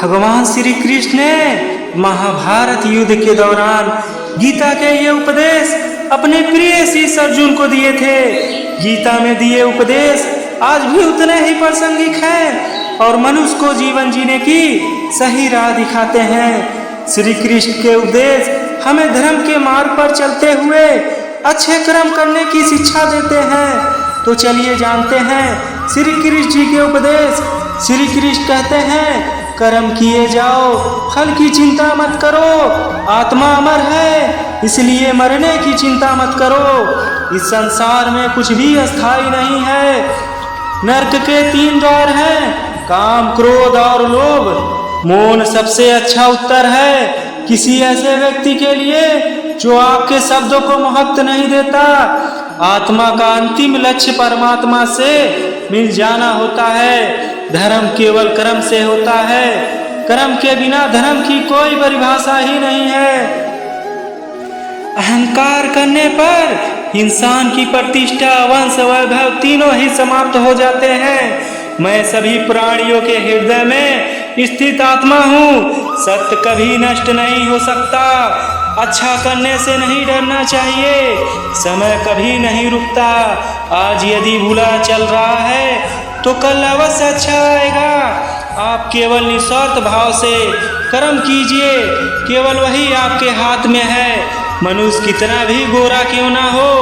भगवान श्री कृष्ण ने महाभारत युद्ध के दौरान गीता के ये उपदेश अपने प्रिय शिष्य अर्जुन को दिए थे। गीता में दिए उपदेश आज भी उतने ही प्रासंगिक हैं और मनुष्य को जीवन जीने की सही राह दिखाते हैं। श्री कृष्ण के उपदेश हमें धर्म के मार्ग पर चलते हुए अच्छे कर्म करने की शिक्षा देते हैं। तो चलिए जानते हैं श्री कृष्ण जी के उपदेश। श्री कृष्ण कहते हैं, कर्म किए जाओ, फल की चिंता मत करो। आत्मा अमर है, इसलिए मरने की चिंता मत करो। इस संसार में कुछ भी अस्थायी नहीं है। नरक के 3 द्वार हैं, काम, क्रोध और लोभ। मौन सबसे अच्छा उत्तर है किसी ऐसे व्यक्ति के लिए जो आपके शब्दों को महत्व नहीं देता। आत्मा का अंतिम लक्ष्य परमात्मा से मिल जाना होता है। धर्म केवल कर्म से होता है। कर्म के बिना धर्म की कोई परिभाषा ही नहीं है। अहंकार करने पर इंसान की प्रतिष्ठा, वंश, वैभव तीनों ही समाप्त हो जाते हैं। मैं सभी प्राणियों के हृदय में स्थित आत्मा हूँ। सत्य कभी नष्ट नहीं हो सकता। अच्छा करने से नहीं डरना चाहिए। समय कभी नहीं रुकता। आज यदि बुरा चल रहा है तो कल अवश्य अच्छा आएगा। आप केवल निस्वार्थ भाव से कर्म कीजिए, केवल वही आपके हाथ में है। मनुष्य कितना भी गोरा क्यों ना हो,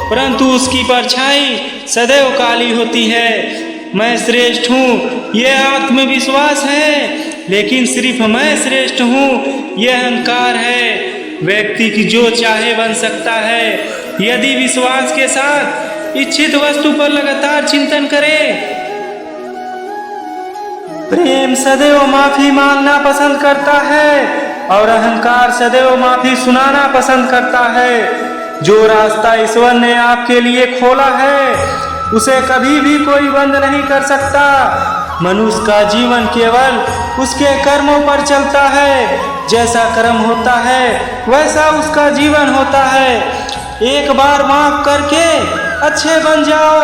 परंतु उसकी परछाई सदैव काली होती है। मैं श्रेष्ठ हूँ यह आत्मविश्वास है, लेकिन सिर्फ मैं श्रेष्ठ हूँ यह अहंकार है। व्यक्ति की जो चाहे बन सकता है यदि विश्वास के साथ इच्छित वस्तु पर लगातार चिंतन करे। प्रेम सदैव माफी मांगना पसंद करता है और अहंकार सदैव माफी सुनाना पसंद करता है। जो रास्ता ईश्वर ने आपके लिए खोला है उसे कभी भी कोई बंद नहीं कर सकता। मनुष्य का जीवन केवल उसके कर्मों पर चलता है। जैसा कर्म होता है वैसा उसका जीवन होता है। एक बार माफ करके अच्छे बन जाओ,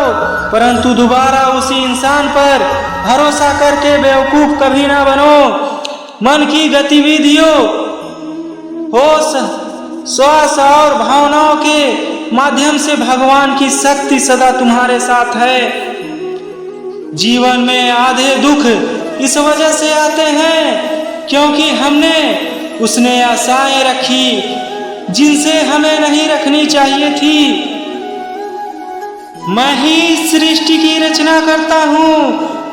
परंतु दोबारा उसी इंसान पर भरोसा करके बेवकूफ कभी ना बनो। मन की गतिविधियों, होश, श्वास और भावनाओं के माध्यम से भगवान की शक्ति सदा तुम्हारे साथ है। जीवन में आधे दुख इस वजह से आते हैं क्योंकि हमने उसने आशाएं रखी जिनसे हमें नहीं रखनी चाहिए थी। मैं ही सृष्टि की रचना करता हूँ,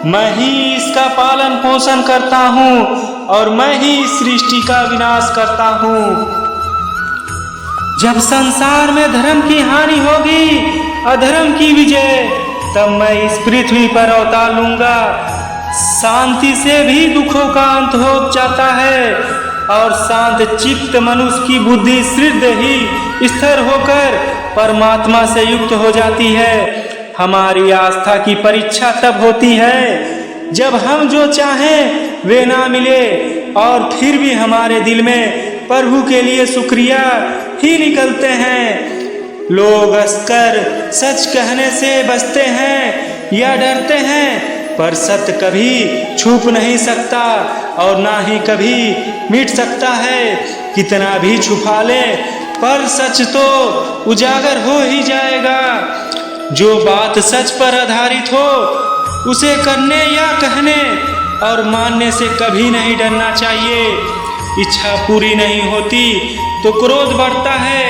मैं ही इसका पालन पोषण करता हूँ और मैं ही सृष्टि का विनाश करता हूँ। जब संसार में धर्म की हानि होगी, अधर्म की विजय, तब मैं इस पृथ्वी पर अवतार लूंगा। शांति से भी दुखों का अंत हो जाता है और शांत चित्त मनुष्य की बुद्धि सिद्ध ही स्थिर होकर परमात्मा से युक्त हो जाती है। हमारी आस्था की परीक्षा तब होती है जब हम जो चाहें वे ना मिले और फिर भी हमारे दिल में प्रभु के लिए शुक्रिया ही निकलते हैं। लोग हंसकर सच कहने से बचते हैं या डरते हैं, पर सत्य कभी छुप नहीं सकता और ना ही कभी मिट सकता है। कितना भी छुपा ले पर सच तो उजागर हो ही जाएगा। जो बात सच पर आधारित हो उसे करने या कहने और मानने से कभी नहीं डरना चाहिए। इच्छा पूरी नहीं होती तो क्रोध बढ़ता है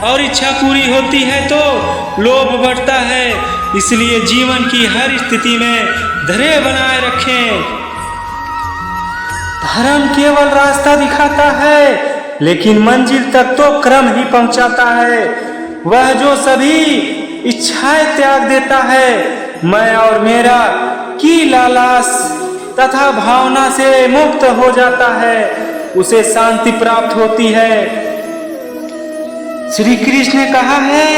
और इच्छा पूरी होती है तो लोभ बढ़ता है। इसलिए जीवन की हर स्थिति में धैर्य बनाए रखें। धर्म केवल रास्ता दिखाता है लेकिन मंजिल तक तो क्रम ही पहुंचाता है। वह जो सभी इच्छाएं त्याग देता है, मैं और मेरा की लालच तथा भावना से मुक्त हो जाता है, उसे शांति प्राप्त होती है। श्री कृष्ण ने कहा है,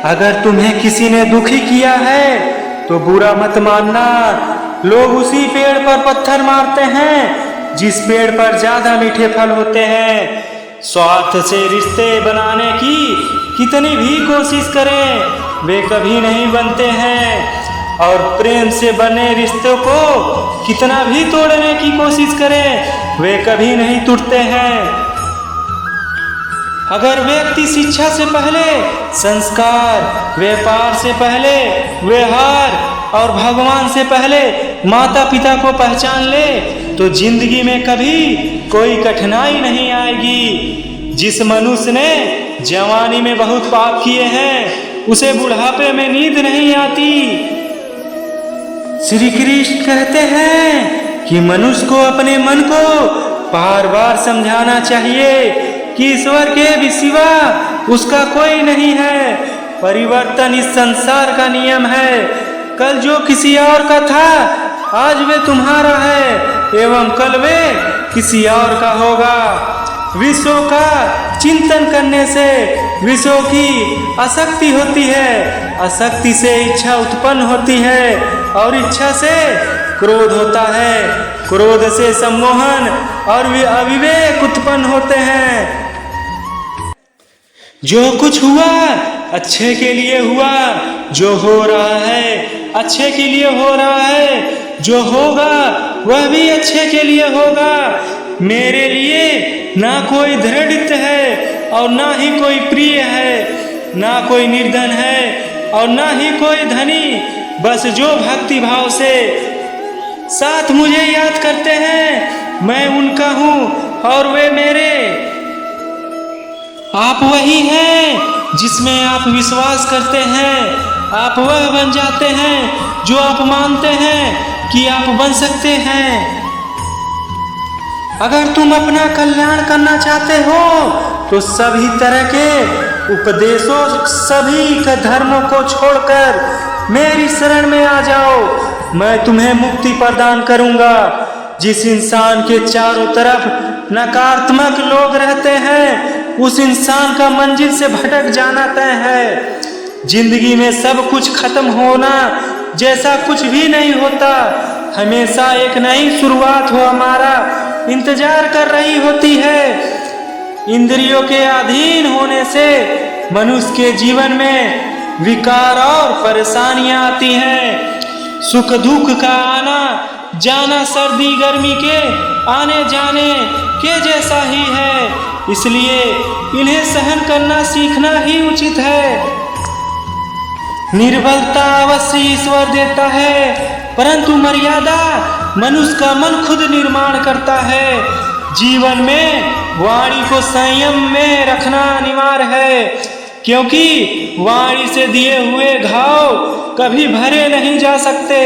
अगर तुम्हें किसी ने दुखी किया है तो बुरा मत मानना। लोग उसी पेड़ पर पत्थर मारते हैं जिस पेड़ पर ज्यादा मीठे फल होते हैं। स्वार्थ से रिश्ते बनाने की कितनी भी कोशिश करें, वे कभी नहीं बनते हैं, और प्रेम से बने रिश्तों को कितना भी तोड़ने की कोशिश करें वे कभी नहीं टूटते हैं। अगर व्यक्ति शिक्षा से पहले संस्कार, व्यापार से पहले व्यवहार और भगवान से पहले माता पिता को पहचान ले तो जिंदगी में कभी कोई कठिनाई नहीं आएगी। जिस मनुष्य ने जवानी में बहुत पाप किए हैं उसे बुढ़ापे में नींद नहीं आती। श्री कृष्ण कहते हैं कि मनुष्य को अपने मन को बार बार समझाना चाहिए कि ईश्वर के भी सिवा उसका कोई नहीं है। परिवर्तन इस संसार का नियम है। कल जो किसी और का था आज वे तुम्हारा है एवं कल वे किसी और का होगा। विषयों का चिंतन करने से विषयों की आसक्ति होती है, आसक्ति से इच्छा उत्पन्न होती है और इच्छा से क्रोध होता है, क्रोध से सम्मोहन और अविवेक उत्पन्न होते हैं। जो कुछ हुआ अच्छे के लिए हुआ, जो हो रहा है अच्छे के लिए हो रहा है, जो होगा वह भी अच्छे के लिए होगा। मेरे लिए ना कोई दृढ़ है और ना ही कोई प्रिय है, ना कोई निर्धन है और ना ही कोई धनी, बस जो भक्ति भाव से साथ मुझे याद करते हैं मैं उनका हूँ और वे मेरे। आप वही हैं जिसमें आप विश्वास करते हैं, आप वह बन जाते हैं जो आप मानते हैं कि आप बन सकते हैं। अगर तुम अपना कल्याण करना चाहते हो तो सभी तरह के उपदेशों, सभी के धर्मों को छोड़कर मेरी शरण में आ जाओ। मैं तुम्हें मुक्ति प्रदान करूंगा। जिस इंसान के चारों तरफ नकारात्मक लोग रहते हैं उस इंसान का मंजिल से भटक जाना तय है। जिंदगी में सब कुछ खत्म होना जैसा कुछ भी नहीं होता, हमेशा एक नई शुरुआत हो हमारा इंतजार कर रही होती है। इंद्रियों के अधीन होने से मनुष्य के जीवन में विकार और परेशानियां आती हैं। सुख दुख का आना जाना सर्दी गर्मी के आने जाने के जैसा ही है, इसलिए इन्हें सहन करना सीखना ही उचित है। निर्बलता अवश्य ईश्वर देता है, परंतु मर्यादा मनुष्य का मन खुद निर्माण करता है। जीवन में वाणी को संयम में रखना अनिवार्य है, क्योंकि वाणी से दिए हुए घाव कभी भरे नहीं जा सकते।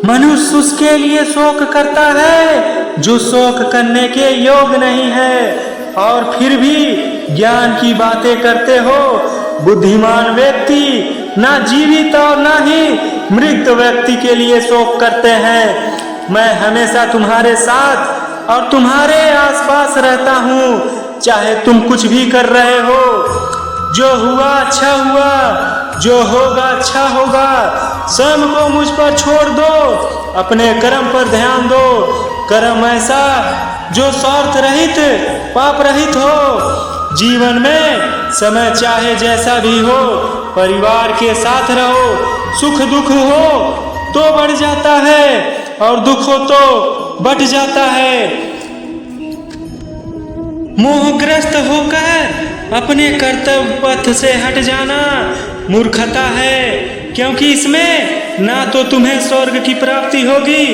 मनुष्य उसके लिए शोक करता है जो शोक करने के योग्य नहीं है, और फिर भी ज्ञान की बातें करते हो। बुद्धिमान व्यक्ति ना जीवित और ना ही मृत व्यक्ति के लिए शोक करते हैं। मैं हमेशा तुम्हारे साथ और तुम्हारे आसपास रहता हूँ, चाहे तुम कुछ भी कर रहे हो। जो हुआ अच्छा हुआ, जो होगा अच्छा होगा। स्वयं को मुझ पर छोड़ दो, अपने कर्म पर ध्यान दो। कर्म ऐसा जो स्वार्थ रहित पाप रहित हो। जीवन में समय चाहे जैसा भी हो परिवार के साथ रहो। सुख दुख हो तो बढ़ जाता है और दुख हो तो बढ़ जाता है। मोहग्रस्त होकर अपने कर्तव्य पथ से हट जाना मूर्खता है, क्योंकि इसमें ना तो तुम्हें स्वर्ग की प्राप्ति होगी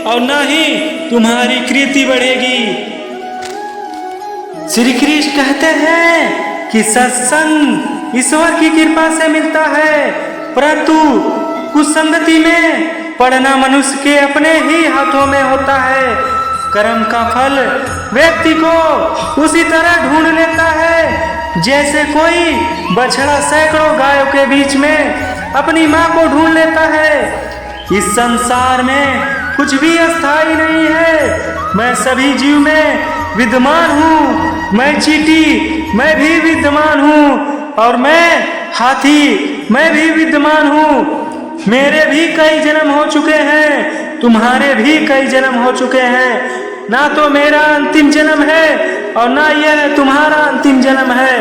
और ना ही तुम्हारी कीर्ति बढ़ेगी। श्री कृष्ण कहते हैं कि सत्संग ईश्वर की कृपा से मिलता है, परंतु कुसंगति में पड़ना मनुष्य के अपने ही हाथों में होता है। कर्म का फल व्यक्ति को उसी तरह ढूंढ लेता है जैसे कोई बछड़ा सैकड़ों गायों के बीच में अपनी माँ को ढूंढ लेता है। इस संसार में कुछ भी अस्थायी नहीं है। मैं सभी जीव में विद्यमान हूँ। मैं चींटी, मैं भी विद्यमान हूँ, और मैं हाथी, मैं भी विद्यमान हूँ। मेरे भी कई जन्म हो चुके हैं, तुम्हारे भी कई जन्म हो चुके हैं। ना तो मेरा अंतिम जन्म है और ना यह तुम्हारा अंतिम जन्म है।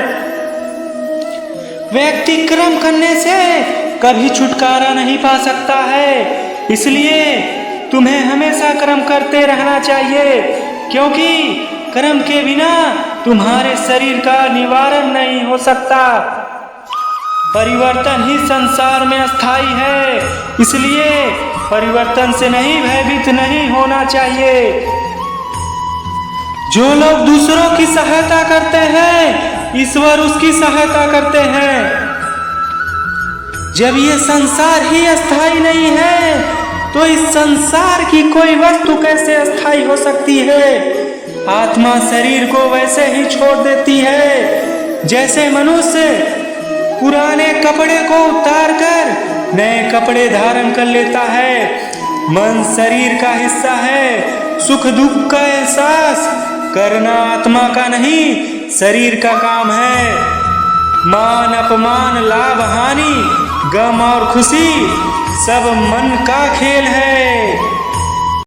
व्यक्ति कर्म करने से कभी छुटकारा नहीं पा सकता है। इसलिए तुम्हें हमेशा कर्म करते रहना चाहिए, क्योंकि कर्म के बिना तुम्हारे शरीर का निवारण नहीं हो सकता। परिवर्तन ही संसार में अस्थाई है, इसलिए परिवर्तन से नहीं भयभीत नहीं होना चाहिए। जो लोग दूसरों की सहायता करते हैं, ईश्वर उसकी सहायता करते हैं। जब ये संसार ही अस्थाई नहीं है, तो इस संसार की कोई वस्तु कैसे अस्थाई हो सकती है। आत्मा शरीर को वैसे ही छोड़ देती है जैसे मनुष्य पुराने कपड़े को उतारकर नए कपड़े धारण कर लेता है। मन शरीर का हिस्सा है। सुख दुख का एहसास करना आत्मा का नहीं, शरीर का काम है। मान अपमान, लाभ हानि, गम और खुशी सब मन का खेल है।